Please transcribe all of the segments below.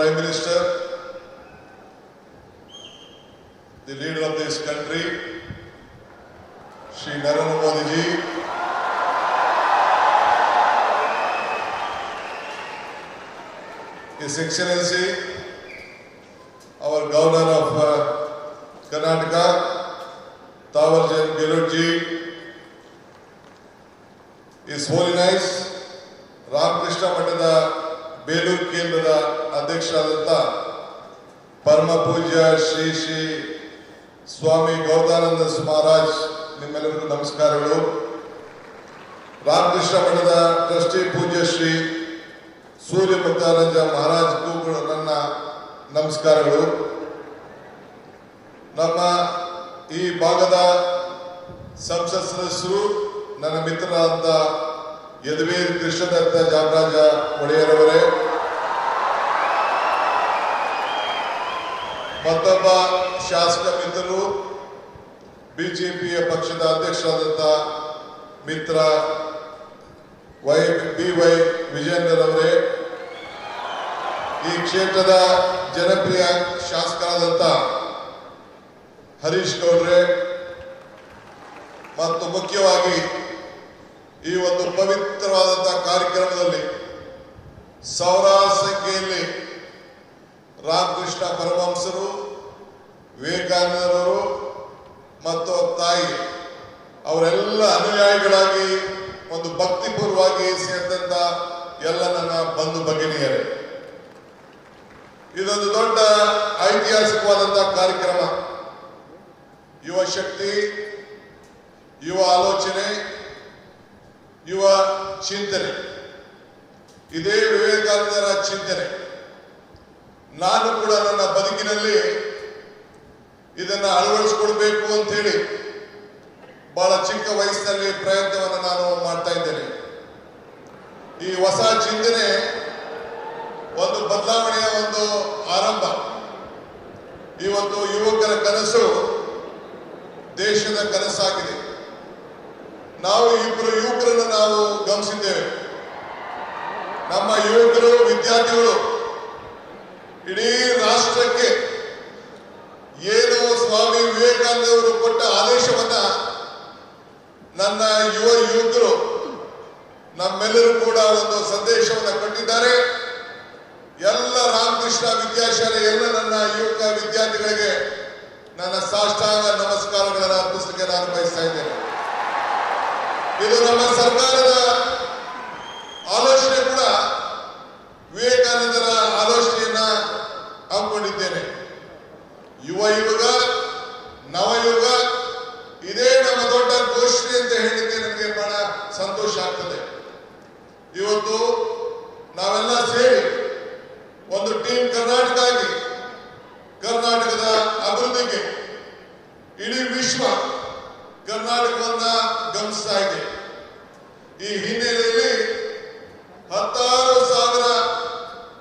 Prime Minister, the leader of this country, Shri Narendra Modi ji, His Excellency, our Governor of Karnataka, Thawarchand Gehlot ji, His Holiness, Ramakrishna ಮಠದ ಬೇಲೂರು ಕೇಂದ್ರದ ಅಧ್ಯಕ್ಷರಾದಂಥ ಪರಮ ಪೂಜ್ಯ ಶ್ರೀ ಶ್ರೀ ಸ್ವಾಮಿ ಗೌರವಾನಂದ ಮಹಾರಾಜ್, ನಿಮ್ಮೆಲ್ಲರಿಗೂ ನಮಸ್ಕಾರಗಳು. ರಾಮಕೃಷ್ಣ ಮಠದ ಟ್ರಸ್ಟಿ ಪೂಜ್ಯ ಶ್ರೀ ಸೂರ್ಯ ಮುಕ್ತಾನಂದ ಮಹಾರಾಜ್ಗೂ ಕೂಡ ನನ್ನ ನಮಸ್ಕಾರಗಳು. ನಮ್ಮ ಈ ಭಾಗದ ಸಂಸತ್ ಸದಸ್ಯರು, ನನ್ನ ಮಿತ್ರರಾದಂಥ ಯದುವೀರ್ ಕೃಷ್ಣದತ್ತ ಜಾಮರಾಜ ಒಡೆಯರವರೇ, ಮತ್ತೊಬ್ಬ ಶಾಸಕ ಮಿತ್ರರು, ಬಿಜೆಪಿಯ ಪಕ್ಷದ ಅಧ್ಯಕ್ಷರಾದಂಥ ಮಿತ್ರ BY ವಿಜೇಂದ್ರರವರೇ, ಈ ಕ್ಷೇತ್ರದ ಜನಪ್ರಿಯ ಶಾಸಕರಾದಂಥ ಹರೀಶ್ ಗೌಡ್ರೆ, ಮತ್ತು ಮುಖ್ಯವಾಗಿ ಈ ಒಂದು ಪವಿತ್ರವಾದಂತಹ ಕಾರ್ಯಕ್ರಮದಲ್ಲಿ ಸಾವಿರಾರು ಸಂಖ್ಯೆಯಲ್ಲಿ ರಾಮಕೃಷ್ಣ ಪರಮಹಂಸರು, ವಿವೇಕಾನಂದರವರು ಮತ್ತು ತಾಯಿ ಅವರೆಲ್ಲ ಅನುಯಾಯಿಗಳಾಗಿ ಒಂದು ಭಕ್ತಿಪೂರ್ವವಾಗಿ ಸೇರಿದಂತ ಎಲ್ಲ ನನ್ನ ಬಂಧು ಭಗಿನಿಯರೇ, ಇದೊಂದು ದೊಡ್ಡ ಐತಿಹಾಸಿಕವಾದಂತಹ ಕಾರ್ಯಕ್ರಮ. ಯುವ ಶಕ್ತಿ, ಯುವ ಆಲೋಚನೆ, ಯುವ ಚಿಂತನೆ, ಇದೇ ವಿವೇಕಾನಂದರ ಚಿಂತನೆ. ನಾನು ಕೂಡ ನನ್ನ ಬದುಕಿನಲ್ಲಿ ಇದನ್ನ ಅಳವಡಿಸಿಕೊಳ್ಬೇಕು ಅಂತ ಹೇಳಿ ಬಹಳ ಚಿಕ್ಕ ವಯಸ್ಸಿನಲ್ಲಿ ಪ್ರಯತ್ನವನ್ನು ನಾನು ಮಾಡ್ತಾ ಇದ್ದೇನೆ. ಈ ಹೊಸ ಚಿಂತನೆ ಒಂದು ಬದಲಾವಣೆಯ ಒಂದು ಆರಂಭ. ಇವತ್ತು ಯುವಕರ ಕನಸು ದೇಶದ ಕನಸಾಗಿದೆ. ನಾವು ಇಬ್ಬರು ಯುವಕರನ್ನು ನಾವು ಗಮನಿಸಿದ್ದೇವೆ. ನಮ್ಮ ಯುವಕರು, ವಿದ್ಯಾರ್ಥಿಗಳು ಇಡೀ ರಾಷ್ಟ್ರಕ್ಕೆ ಏನು ಸ್ವಾಮಿ ವಿವೇಕಾನಂದವರು ಕೊಟ್ಟ ಆದೇಶವನ್ನ ನನ್ನ ಯುವಕರು ನಮ್ಮೆಲ್ಲರೂ ಕೂಡ ಒಂದು ಸಂದೇಶವನ್ನು ಕೊಟ್ಟಿದ್ದಾರೆ. ಎಲ್ಲ ರಾಮಕೃಷ್ಣ ವಿದ್ಯಾಶಾಲೆ ಎಲ್ಲ ನನ್ನ ಯುವಕ ವಿದ್ಯಾರ್ಥಿಗಳಿಗೆ ನನ್ನ ಸಾಷ್ಟಾಂಗ ನಮಸ್ಕಾರಗಳನ್ನು ಅರ್ಪಿಸಲಿಕ್ಕೆ ನಾನು ಬಯಸ್ತಾ ಇದ್ದೇನೆ. ಇದು ನಮ್ಮ ಸರ್ಕಾರದ ಆಲೋಚನೆ ಕೂಡ ವಿವೇಕಾನಂದರ ಆಲೋಚನೆಯನ್ನ ಹಮ್ಮಿಕೊಂಡಿದ್ದೇನೆ. ಯುವ ಯುಗ, ನವಯುಗ, ಇದೇ ನಮ್ಮ ದೊಡ್ಡ ಘೋಷಣೆ ಅಂತ ಹೇಳಿಕ್ಕೆ ನನಗೆ ಬಹಳ ಸಂತೋಷ ಆಗ್ತದೆ. ಇವತ್ತು ನಾವೆಲ್ಲ ಸೇರಿ ಒಂದು ಟೀಮ್ ಕರ್ನಾಟಕ ಆಗಿ ಕರ್ನಾಟಕದ ಅಭಿವೃದ್ಧಿಗೆ ಇಡೀ ವಿಶ್ವ ಕರ್ನಾಟಕವನ್ನ ಗಮನಿಸ್ತಾ ಇದೆ. ಈ ಹಿನ್ನೆಲೆಯಲ್ಲಿ 10,000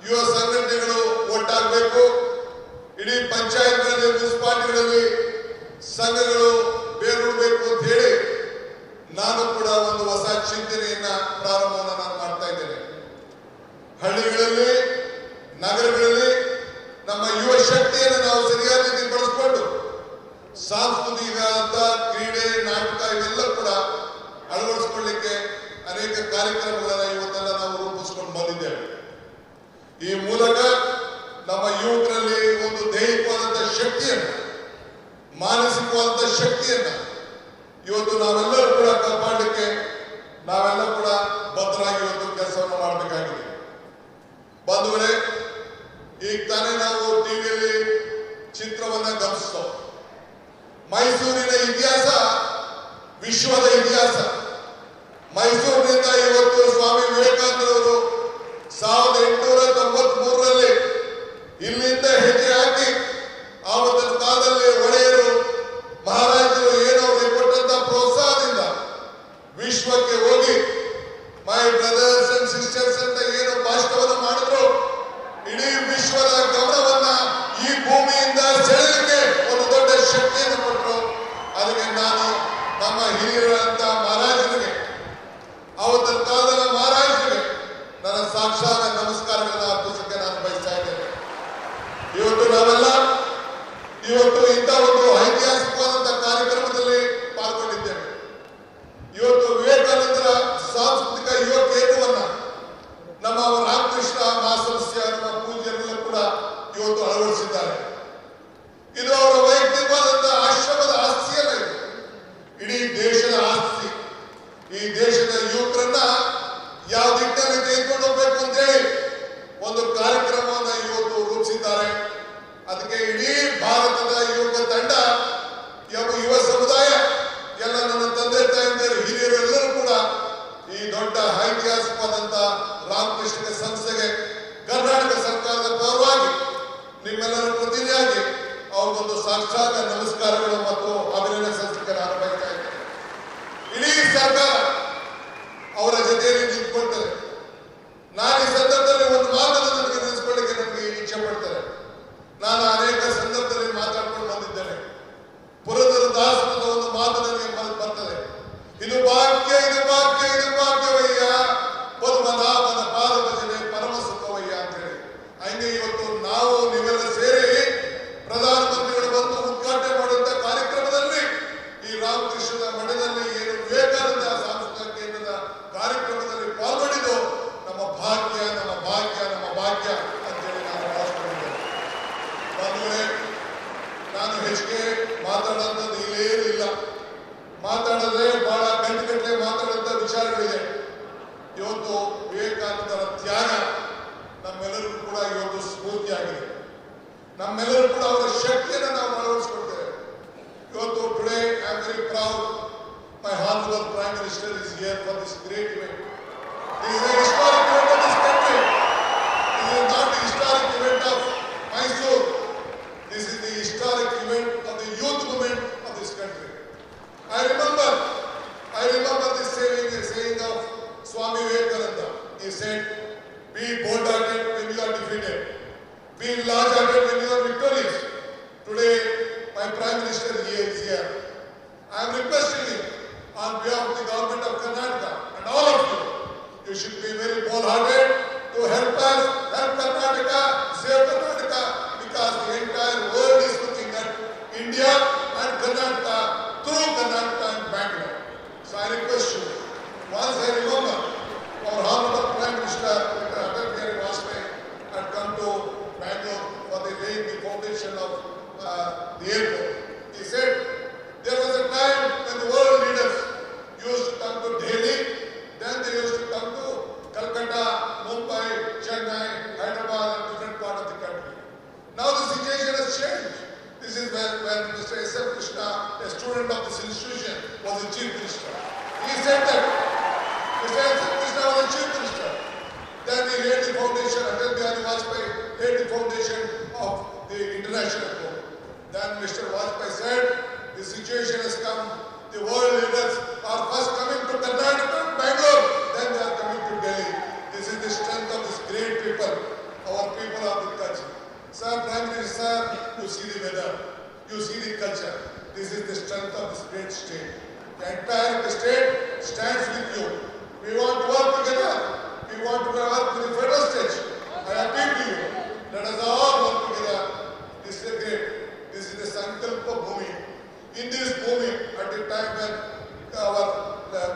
ಯುವ ಸಂಘಟನೆಗಳು ಒಟ್ಟಾಗಬೇಕು. ಇಡೀ ಪಂಚಾಯತ್ಗಳಲ್ಲಿ, ಮುನ್ಸಿಪಾಲಿಟಿಗಳಲ್ಲಿ ಸಂಘಗಳು ಬೇರೂಡಬೇಕು ಅಂತ ಹೇಳಿ ನಾನು ಕೂಡ ಒಂದು ಹೊಸ ಚಿಂತನೆಯನ್ನ ಪ್ರಾರಂಭವನ್ನು ನಾನು ಮಾಡ್ತಾ ಇದ್ದೇನೆ. ಹಳ್ಳಿಗಳಲ್ಲಿ, ನಗರಗಳಲ್ಲಿ ನಮ್ಮ ಯುವ ಶಕ್ತಿಯನ್ನು ನಾವು ಸರಿಯಾದ ರೀತಿ ಬಳಸಿಕೊಂಡು ಸಾಂಸ್ಕೃತಿಕ ಕ್ರೀಡೆ, ನಾಟಕ ಇವೆಲ್ಲ ಕೂಡ ಅಳವಡಿಸಿಕೊಳ್ಳಿಕ್ಕೆ ಅನೇಕ ಕಾರ್ಯಕ್ರಮಗಳನ್ನು ಇವತ್ತೆಲ್ಲ ನಾವು ರೂಪಿಸಿಕೊಂಡು ಬಂದಿದ್ದೇವೆ. ಈ ಮೂಲಕ ನಮ್ಮ ಯುವಕರಲ್ಲಿ ಒಂದು ದೈಹಿಕವಾದಂತಹ ಶಕ್ತಿಯನ್ನು, ಮಾನಸಿಕವಾದಂತಹ ಶಕ್ತಿಯನ್ನ ಇವತ್ತು ನಾವೆಲ್ಲರೂ ಕೂಡ ಕಾಪಾಡಲಿಕ್ಕೆ ನಾವೆಲ್ಲ ಕೂಡ ಬದ್ಧರಾಗಿ ಇವತ್ತು ಕೆಲಸವನ್ನು ಮಾಡಬೇಕಾಗಿದೆ. ಬಂಧುಗಳೇ, ಈಗ ತಾನೇ ನಾವು ಟಿವಿಯಲ್ಲಿ ಚಿತ್ರವನ್ನ ಗಮನಿಸ್ತೋ. ಮೈಸೂರಿನ ಇತಿಹಾಸ ವಿಶ್ವದ ಇತಿಹಾಸ. ಮೈಸೂರಿನಿಂದ ಇವತ್ತು ಸ್ವಾಮಿ ವಿವೇಕಾನಂದರವರು 1893ರಲ್ಲಿ ಇಲ್ಲಿಂದ ಹೆಜ್ಜೆ ಹಾಕಿ ಆವತ್ತಿನ ಕಾಲದಲ್ಲಿ ಒಡೆಯರು, ಮಹಾರಾಜರು ಏನೋ ಅವರಿಗೆ ಕೊಟ್ಟಂತ ಪ್ರೋತ್ಸಾಹದಿಂದ ವಿಶ್ವಕ್ಕೆ ಹೋಗಿ ಮೈ ಬ್ರದರ್ಸ್ ಅಂಡ್ ಸಿಸ್ಟರ್ಸ್ ಅಂತ ಏನು ಭಾಷಣವನ್ನು ಮಾಡಿದ್ರು, ಇಡೀ ವಿಶ್ವದ ಗಮನವನ್ನ ಈ ಭೂಮಿಯಿಂದ ಸೆಳೆಯಲಿಕ್ಕೆ ಒಂದು ದೊಡ್ಡ ಶಕ್ತಿಯನ್ನು ಕೊಟ್ಟರು. ಅದಕ್ಕೆ ನಾನು ನಮ್ಮ ಹಿರಿಯರಂತ ಮಹಾರಾಜರಿಗೆ, ಅವತ್ತಿನ ಕಾಲದ ಮಹಾರಾಜರಿಗೆ ನನ್ನ ಸಾಕ್ಷಾತ್ ನಮಸ್ಕಾರಗಳನ್ನು ಅರ್ಪಿಸಕ್ಕೆ ನಾನು ಬಯಸ್ತಾ ಇದ್ದೇನೆ. ಸಾಷ್ಟಾಂಗ ನಮಸ್ಕಾರಗಳು ಮತ್ತು ಅಭಿನಂದನೆ ಸಲ್ಲಿಸಲಿಕ್ಕೆ ನಾನು ಬಯಸ್ತಾ ಇದ್ದೇನೆ. ಇಡೀ ಸರ್ಕಾರ ಅವರ ಜೊತೆಯಲ್ಲಿ ನಿಂತ್ಕೊಳ್ತಾರೆ. ನಾನು ಈ ಸಂದರ್ಭದಲ್ಲಿ ಒಂದು ಮಾತನ್ನು ನನಗೆ ನಿಲ್ಲಿಸಿಕೊಳ್ಳಿಕ್ಕೆ ನನಗೆ ಇಚ್ಛೆ ಪಡ್ತಾರೆ. ನಾನು ಅನೇಕ ಸಂದರ್ಭದಲ್ಲಿ ಮಾತಾಡ್ಕೊಂಡು ಬಂದಿದ್ದೇನೆ. ಪುರಂದರದಾಸರದ ಒಂದು ಮಾತು ನನಗೆ ಬರ್ತದೆ. ಇದು ಭಾಗ್ಯ, ಇದು ಭಾಗ್ಯ, ಇದು ಭಾಗ್ಯವಯ್ಯ, ಪದ್ಮನಾಭನ ಪಾದ ಭಜನೆ ಪರಮ ಸುಖವಯ್ಯ ಅಂತ ಹೇಳಿ. ಹಂಗೆ ಇವತ್ತು ನಾವು ನೀವೆಲ್ಲ ಸೇರಿ ಪ್ರಧಾನಮಂತ್ರಿಗಳು ಬಂದು ಉದ್ಘಾಟನೆ ಮಾಡುವಂತ ಕಾರ್ಯಕ್ರಮದಲ್ಲಿ ಈ ರಾಮಕೃಷ್ಣದ ಮಠದಲ್ಲಿ ಏನು ವಿವೇಕಾನಂದ ಸಾಂಸ್ಕೃತಿಕ ಕೇಂದ್ರದ ಕಾರ್ಯಕ್ರಮದಲ್ಲಿ ಪಾಲ್ಗೊಂಡಿದ್ದು ನಮ್ಮ ಭಾಗ್ಯ, ನಮ್ಮ ಭಾಗ್ಯ, ನಮ್ಮ ಭಾಗ್ಯ ಅಂತೇಳಿ ನಾನು ಭಾವಿಸ್ಕೊಂಡಿದ್ದೇನೆ. ಬಂಧುಗಳೇ, ನಾನು ಹೆಚ್ಚಿಗೆ ಮಾತಾಡುವಂಥದ್ದು ಇಲ್ಲೇನಿಲ್ಲ. ಮಾತಾಡಿದ್ರೆ ಬಹಳ ಗಂಟೆಗಟ್ಟಲೆ ಮಾತಾಡುವಂಥ ವಿಚಾರಗಳಿದೆ. ಇವತ್ತು ವಿವೇಕಾನಂದರ ತ್ಯಾಗ ನಮ್ಮೆಲ್ಲರಿಗೂ ಕೂಡ ಇವತ್ತು ಸ್ಫೂರ್ತಿಯಾಗಿದೆ. ನಮ್ಮೆಲ್ಲರೂ ಕೂಡ ಅವರ ಶಕ್ತಿಯನ್ನು ನಾವು ಅಳವಡಿಸಿಕೊಳ್ತೇವೆ. ಇವತ್ತು today I am very proud my honourable prime minister is here for this great event. This is a historic event of this country. This is not the historic event of Mysore. This is the historic event of the youth movement of this country. I remember this saying of Swami Vivekananda. He said, "Be bold-hearted when you are defeated. Be large-hearted when you are victorious." Today, my Prime Minister is here. I am requesting him on behalf of the government of Karnataka and all of you. You should be very bold-hearted to help us, help Karnataka, save Karnataka, because the entire world is looking at India and Karnataka through Karnataka and Bangalore. So I request you, once I remember our Honorable Prime Minister, Dr. Atal Bihari Vajpayee, had come to Bangalore for the laying the foundation of the airport. He said, there was a time when the world leaders used to come to Delhi, then they used to come to Calcutta, Mumbai, Chennai, Hyderabad and different part of the country. Now the situation has changed. This is when Mr. S.M. Krishna, a student of this institution, was the Chief Minister. He said that Mr. S.M. Krishna was the Chief Minister. Then he laid the foundation, Atal Bihari Vajpayee laid the foundation of the international court. Then Mr. Vajpayee said, the situation has come, the world leaders are first coming to Karnataka and Bangalore, then they are coming to Delhi. This is the strength of this great people, our people of the country. Sir, Prime Minister, you see the weather, you see the culture. This is the strength of this great state. The entire state stands with you. We want to work together. We want to work with the federal state. I appeal to you. Let us all work together. This is great. This is the Sankalpa Bhumi. In this Bhumi, at the time when our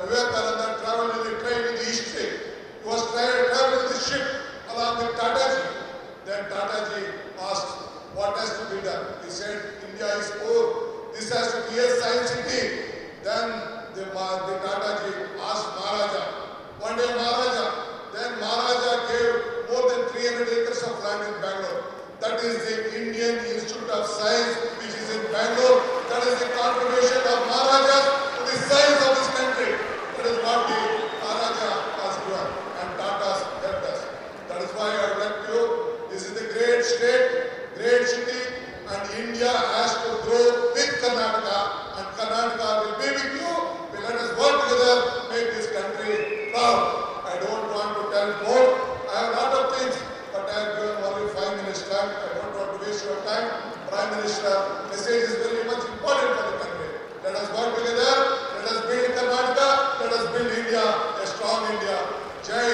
Vivekananda traveled in the train in the East State, he was traveling in the ship along with Tataji. Then Tataji asked, what has to be done? He said, India is poor. This has to be a science city. Then the Tataji asked Maharaja. One day Maharaja gave more than 300 acres of land in Bangalore. That is the Indian Institute of Science, which is in Bangalore. That is the contribution of Maharaja to the science of this country. That is what the Maharaja has given, and Tata's helped us. That is why I would like to. This is the great state, great city, and India has to grow with Karnataka, and Karnataka will be with you. Let us work together, make this country proud. I don't want to tell more. I have a lot of things, but I have given only 5 minutes time. I don't want to waste your time. Prime Minister, message is very much important for the country. Let us work together. Let us build Karnataka. Let us build India, a strong India. Jai